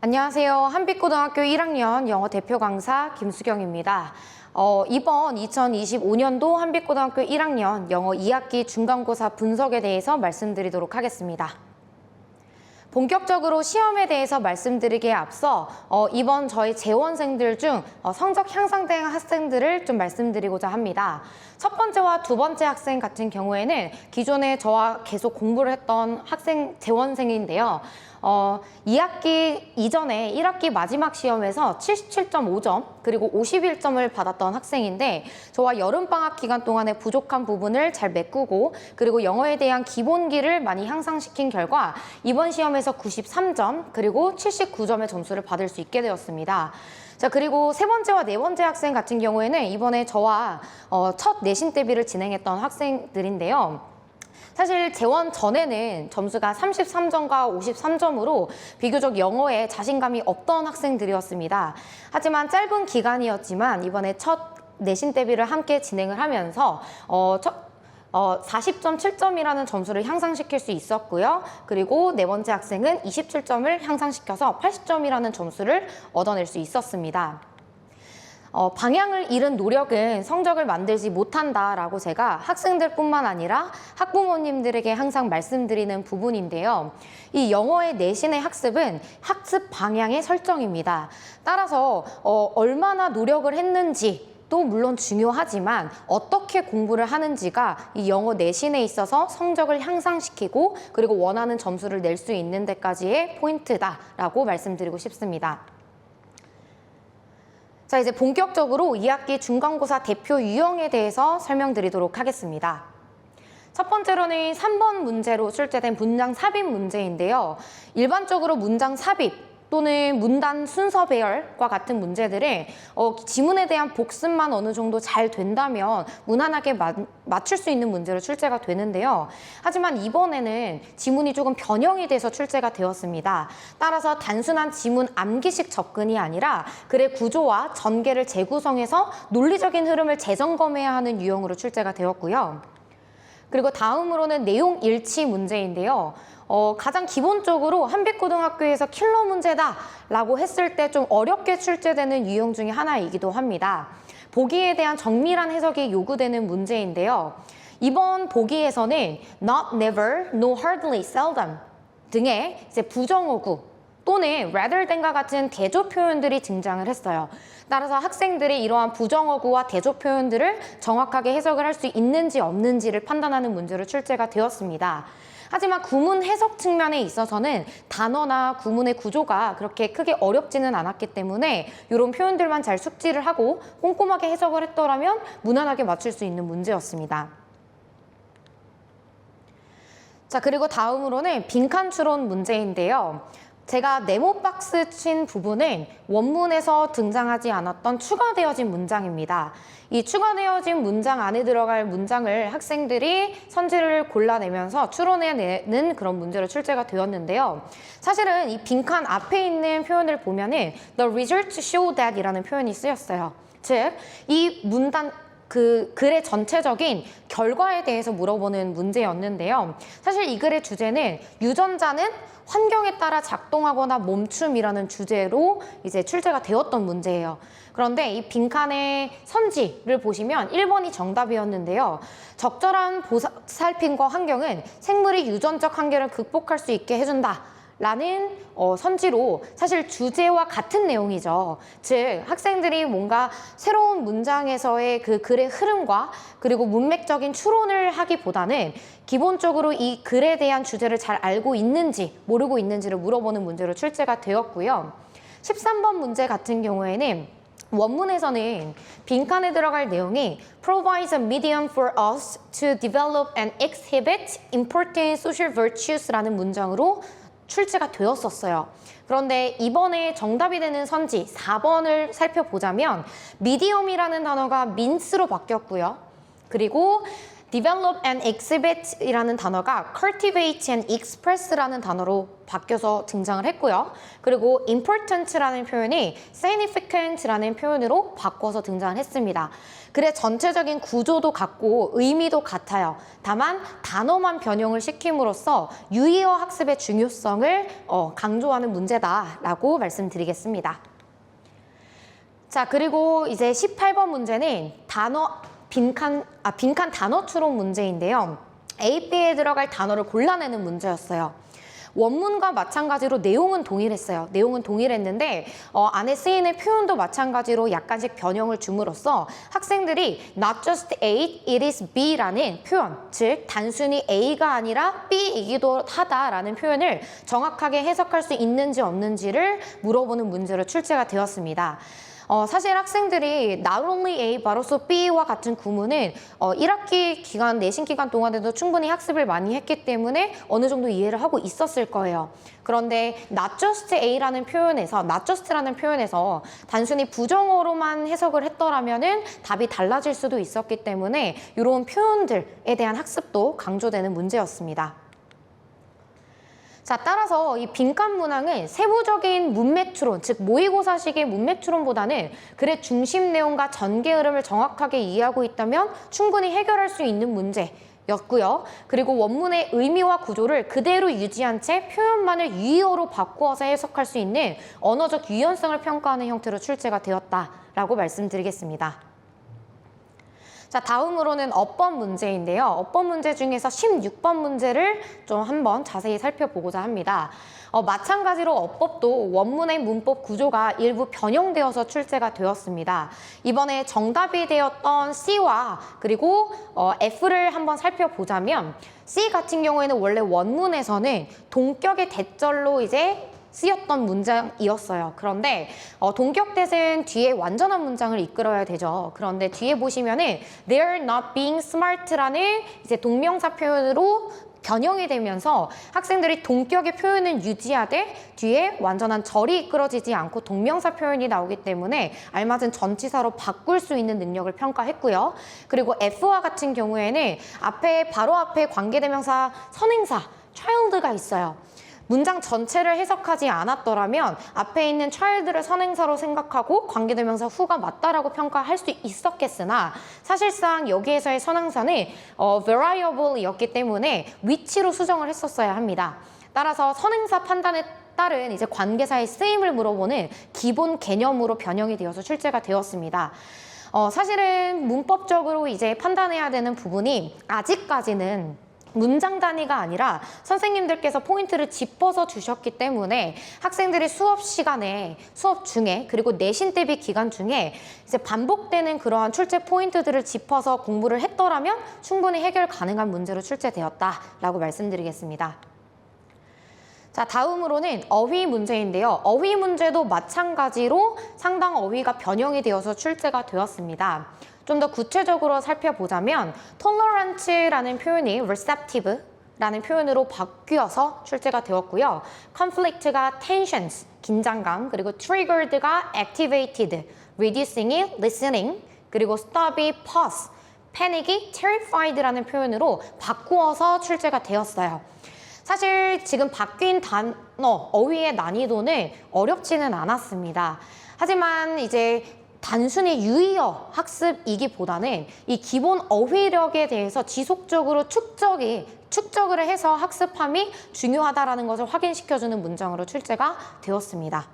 안녕하세요. 한빛고등학교 1학년 영어 대표 강사 김수경입니다. 이번 2025년도 한빛고등학교 1학년 영어 2학기 중간고사 분석에 대해서 말씀드리도록 하겠습니다. 본격적으로 시험에 대해서 말씀드리기에 앞서 이번 저희 재원생들 중 성적 향상된 학생들을 좀 말씀드리고자 합니다. 첫 번째와 두 번째 학생 같은 경우에는 기존에 저와 계속 공부를 했던 재원생인데요. 2학기 이전에 1학기 마지막 시험에서 77.5점 그리고 51점을 받았던 학생인데 저와 여름방학 기간 동안에 부족한 부분을 잘 메꾸고 그리고 영어에 대한 기본기를 많이 향상시킨 결과 이번 시험에서 93점 그리고 79점의 점수를 받을 수 있게 되었습니다. 자, 그리고 세 번째와 네 번째 학생 같은 경우에는 이번에 저와 첫 내신 대비를 진행했던 학생들인데요. 사실 재원 전에는 점수가 33점과 53점으로 비교적 영어에 자신감이 없던 학생들이었습니다. 하지만 짧은 기간이었지만 이번에 첫 내신 대비를 함께 진행을 하면서 40.7점이라는 점수를 향상시킬 수 있었고요. 그리고 네 번째 학생은 27점을 향상시켜서 80점이라는 점수를 얻어낼 수 있었습니다. 방향을 잃은 노력은 성적을 만들지 못한다라고 제가 학생들뿐만 아니라 학부모님들에게 항상 말씀드리는 부분인데요. 이 영어의 내신의 학습은 학습 방향의 설정입니다. 따라서 얼마나 노력을 했는지 또 물론 중요하지만 어떻게 공부를 하는지가 이 영어 내신에 있어서 성적을 향상시키고 그리고 원하는 점수를 낼 수 있는 데까지의 포인트다라고 말씀드리고 싶습니다. 자, 이제 본격적으로 2학기 중간고사 대표 유형에 대해서 설명드리도록 하겠습니다. 첫 번째로는 3번 문제로 출제된 문장 삽입 문제인데요. 일반적으로 문장 삽입 또는 문단 순서 배열과 같은 문제들은 지문에 대한 복습만 어느 정도 잘 된다면 무난하게 맞출 수 있는 문제로 출제가 되는데요. 하지만 이번에는 지문이 조금 변형이 돼서 출제가 되었습니다. 따라서 단순한 지문 암기식 접근이 아니라 글의 구조와 전개를 재구성해서 논리적인 흐름을 재점검해야 하는 유형으로 출제가 되었고요. 그리고 다음으로는 내용 일치 문제인데요. 가장 기본적으로 한빛고등학교에서 킬러 문제다라고 했을 때 좀 어렵게 출제되는 유형 중에 하나이기도 합니다. 보기에 대한 정밀한 해석이 요구되는 문제인데요. 이번 보기에서는 not, never, no, hardly, seldom 등의 이제 부정어구 또는 rather than과 같은 대조 표현들이 등장을 했어요. 따라서 학생들이 이러한 부정어구와 대조 표현들을 정확하게 해석을 할 수 있는지 없는지를 판단하는 문제로 출제가 되었습니다. 하지만 구문 해석 측면에 있어서는 단어나 구문의 구조가 그렇게 크게 어렵지는 않았기 때문에 이런 표현들만 잘 숙지를 하고 꼼꼼하게 해석을 했더라면 무난하게 맞출 수 있는 문제였습니다. 자, 그리고 다음으로는 빈칸 추론 문제인데요. 제가 네모 박스 친 부분은 원문에서 등장하지 않았던 추가되어진 문장입니다. 이 추가되어진 문장 안에 들어갈 문장을 학생들이 선지를 골라내면서 추론해내는 그런 문제로 출제가 되었는데요. 사실은 이 빈칸 앞에 있는 표현을 보면은 The results show that 이라는 표현이 쓰였어요. 즉, 이 문단 그 글의 전체적인 결과에 대해서 물어보는 문제였는데요. 사실 이 글의 주제는 유전자는 환경에 따라 작동하거나 멈춤이라는 주제로 이제 출제가 되었던 문제예요. 그런데 이 빈칸의 선지를 보시면 1번이 정답이었는데요. 적절한 보살핌과 환경은 생물이 유전적 한계를 극복할 수 있게 해준다. 라는 선지로 사실 주제와 같은 내용이죠. 즉 학생들이 뭔가 새로운 문장에서의 그 글의 흐름과 그리고 문맥적인 추론을 하기보다는 기본적으로 이 글에 대한 주제를 잘 알고 있는지 모르고 있는지를 물어보는 문제로 출제가 되었고요. 13번 문제 같은 경우에는 원문에서는 빈칸에 들어갈 내용이 provides a medium for us to develop and exhibit important social virtues라는 문장으로 출제가 되었었어요. 그런데 이번에 정답이 되는 선지 4번을 살펴보자면 미디엄이라는 단어가 민스로 바뀌었고요. 그리고 develop and exhibit이라는 단어가 cultivate and express라는 단어로 바뀌어서 등장을 했고요. 그리고 important라는 표현이 significant라는 표현으로 바꿔서 등장을 했습니다. 글의 전체적인 구조도 같고 의미도 같아요. 다만 단어만 변형을 시킴으로써 유의어 학습의 중요성을 강조하는 문제다라고 말씀드리겠습니다. 자, 그리고 이제 18번 문제는 빈칸 단어 추론 문제인데요. AP에 들어갈 단어를 골라내는 문제였어요. 원문과 마찬가지로 내용은 동일했어요. 내용은 동일했는데 안에 쓰이는 표현도 마찬가지로 약간씩 변형을 줌으로써 학생들이 not just A, it is B라는 표현, 즉 단순히 A가 아니라 B이기도 하다라는 표현을 정확하게 해석할 수 있는지 없는지를 물어보는 문제로 출제가 되었습니다. 사실 학생들이 not only A but also B와 같은 구문은 1학기 기간, 내신 기간 동안에도 충분히 학습을 많이 했기 때문에 어느 정도 이해를 하고 있었을 거예요. 그런데 not just A라는 표현에서, not just라는 표현에서 단순히 부정어로만 해석을 했더라면은 답이 달라질 수도 있었기 때문에 이런 표현들에 대한 학습도 강조되는 문제였습니다. 자, 따라서 이 빈칸 문항은 세부적인 문맥 추론, 즉 모의고사식의 문맥 추론보다는 글의 중심 내용과 전개 흐름을 정확하게 이해하고 있다면 충분히 해결할 수 있는 문제였고요. 그리고 원문의 의미와 구조를 그대로 유지한 채 표현만을 유의어로 바꾸어서 해석할 수 있는 언어적 유연성을 평가하는 형태로 출제가 되었다라고 말씀드리겠습니다. 자, 다음으로는 어법 문제인데요. 어법 문제 중에서 16번 문제를 좀 한번 자세히 살펴보고자 합니다. 마찬가지로 어법도 원문의 문법 구조가 일부 변형되어서 출제가 되었습니다. 이번에 정답이 되었던 C와 그리고 F를 한번 살펴보자면 C 같은 경우에는 원래 원문에서는 동격의 대절로 이제 쓰였던 문장이었어요. 그런데 동격대는 뒤에 완전한 문장을 이끌어야 되죠. 그런데 뒤에 보시면은 they're not being smart라는 이제 동명사 표현으로 변형이 되면서 학생들이 동격의 표현은 유지하되 뒤에 완전한 절이 이끌어지지 않고 동명사 표현이 나오기 때문에 알맞은 전치사로 바꿀 수 있는 능력을 평가했고요. 그리고 F와 같은 경우에는 바로 앞에 관계대명사 선행사 child가 있어요. 문장 전체를 해석하지 않았더라면 앞에 있는 child를 선행사로 생각하고 관계대명사 who가 맞다라고 평가할 수 있었겠으나 사실상 여기에서의 선행사는 variable이었기 때문에 위치로 수정을 했었어야 합니다. 따라서 선행사 판단에 따른 이제 관계사의 쓰임을 물어보는 기본 개념으로 변형이 되어서 출제가 되었습니다. 사실은 문법적으로 이제 판단해야 되는 부분이 아직까지는 문장 단위가 아니라 선생님들께서 포인트를 짚어서 주셨기 때문에 학생들이 수업 중에 그리고 내신 대비 기간 중에 이제 반복되는 그러한 출제 포인트들을 짚어서 공부를 했더라면 충분히 해결 가능한 문제로 출제되었다라고 말씀드리겠습니다. 자, 다음으로는 어휘 문제인데요. 어휘 문제도 마찬가지로 상당 어휘가 변형이 되어서 출제가 되었습니다. 좀 더 구체적으로 살펴보자면 tolerance라는 표현이 receptive라는 표현으로 바뀌어서 출제가 되었고요. conflict가 tensions, 긴장감, 그리고 triggered가 activated, reducing이 listening, 그리고 stop이 pause, panic이 terrified라는 표현으로 바꾸어서 출제가 되었어요. 사실 지금 바뀐 단어, 어휘의 난이도는 어렵지는 않았습니다. 하지만 이제 단순히 유의어 학습이기보다는 이 기본 어휘력에 대해서 지속적으로 축적을 해서 학습함이 중요하다는 것을 확인시켜주는 문장으로 출제가 되었습니다.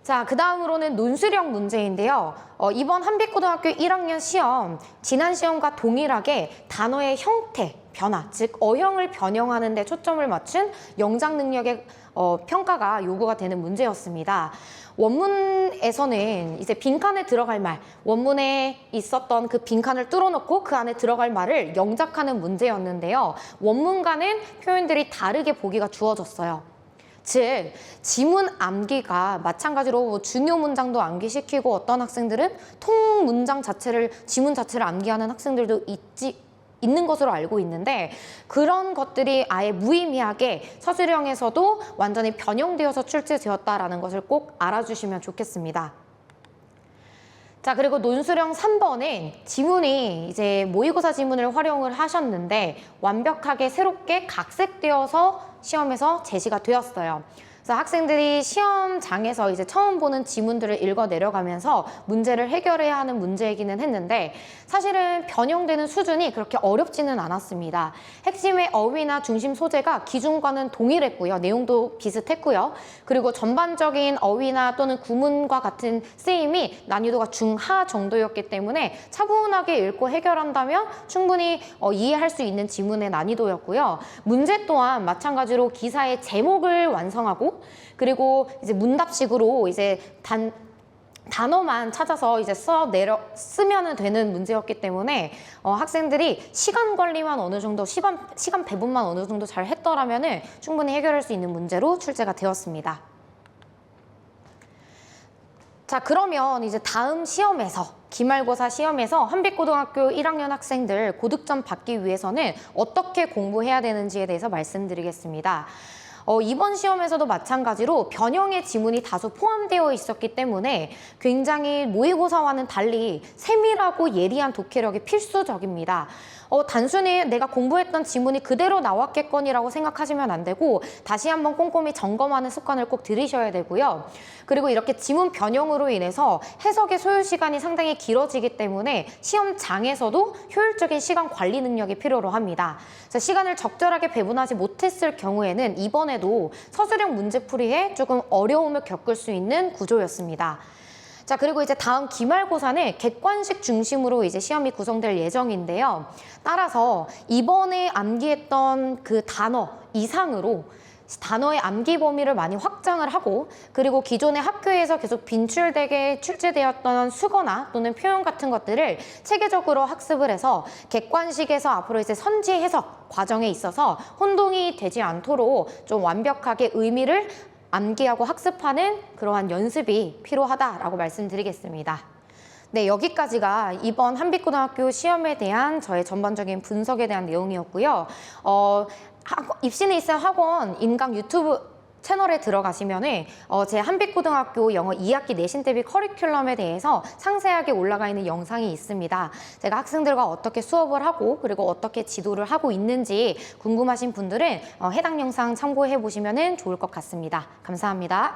자, 그 다음으로는 논술형 문제인데요. 이번 한빛고등학교 1학년 시험, 지난 시험과 동일하게 단어의 형태, 변화, 즉 어형을 변형하는 데 초점을 맞춘 영작 능력의 평가가 요구가 되는 문제였습니다. 원문에서는 이제 빈칸에 들어갈 말, 원문에 있었던 그 빈칸을 뚫어놓고 그 안에 들어갈 말을 영작하는 문제였는데요. 원문과는 표현들이 다르게 보기가 주어졌어요. 즉, 지문 암기가 마찬가지로 중요 문장도 암기시키고 어떤 학생들은 통 문장 자체를, 지문 자체를 암기하는 학생들도 있는 것으로 알고 있는데 그런 것들이 아예 무의미하게 서술형에서도 완전히 변형되어서 출제되었다는 것을 꼭 알아주시면 좋겠습니다. 자, 그리고 논술형 3번은 지문이 이제 모의고사 지문을 활용을 하셨는데 완벽하게 새롭게 각색되어서 시험에서 제시가 되었어요. 그래서 학생들이 시험장에서 이제 처음 보는 지문들을 읽어 내려가면서 문제를 해결해야 하는 문제이기는 했는데 사실은 변형되는 수준이 그렇게 어렵지는 않았습니다. 핵심의 어휘나 중심 소재가 기준과는 동일했고요. 내용도 비슷했고요. 그리고 전반적인 어휘나 또는 구문과 같은 쓰임이 난이도가 중하 정도였기 때문에 차분하게 읽고 해결한다면 충분히 이해할 수 있는 지문의 난이도였고요. 문제 또한 마찬가지로 기사의 제목을 완성하고 그리고 이제 문답식으로 이제 단어만 찾아서 이제 쓰면 되는 문제였기 때문에 학생들이 시간 관리만 어느 정도, 시간 배분만 어느 정도 잘 했더라면은 충분히 해결할 수 있는 문제로 출제가 되었습니다. 자, 그러면 이제 다음 시험에서 기말고사 시험에서 한빛고등학교 1학년 학생들 고득점 받기 위해서는 어떻게 공부해야 되는지에 대해서 말씀드리겠습니다. 이번 시험에서도 마찬가지로 변형의 지문이 다소 포함되어 있었기 때문에 굉장히 모의고사와는 달리 세밀하고 예리한 독해력이 필수적입니다. 단순히 내가 공부했던 지문이 그대로 나왔겠거니라고 생각하시면 안 되고 다시 한번 꼼꼼히 점검하는 습관을 꼭 들이셔야 되고요. 그리고 이렇게 지문 변형으로 인해서 해석의 소요 시간이 상당히 길어지기 때문에 시험장에서도 효율적인 시간 관리 능력이 필요로 합니다. 시간을 적절하게 배분하지 못했을 경우에는 이번에도 서술형 문제풀이에 조금 어려움을 겪을 수 있는 구조였습니다. 자, 그리고 이제 다음 기말고사는 객관식 중심으로 이제 시험이 구성될 예정인데요. 따라서 이번에 암기했던 그 단어 이상으로 단어의 암기 범위를 많이 확장을 하고 그리고 기존의 학교에서 계속 빈출되게 출제되었던 수거나 또는 표현 같은 것들을 체계적으로 학습을 해서 객관식에서 앞으로 이제 선지 해석 과정에 있어서 혼동이 되지 않도록 좀 완벽하게 의미를 암기하고 학습하는 그러한 연습이 필요하다라고 말씀드리겠습니다. 네, 여기까지가 이번 한빛고등학교 시험에 대한 저의 전반적인 분석에 대한 내용이었고요. 입시는 있을 학원 인강 유튜브 채널에 들어가시면은 제 한빛고등학교 영어 2학기 내신 대비 커리큘럼에 대해서 상세하게 올라가 있는 영상이 있습니다. 제가 학생들과 어떻게 수업을 하고 그리고 어떻게 지도를 하고 있는지 궁금하신 분들은 해당 영상 참고해 보시면 좋을 것 같습니다. 감사합니다.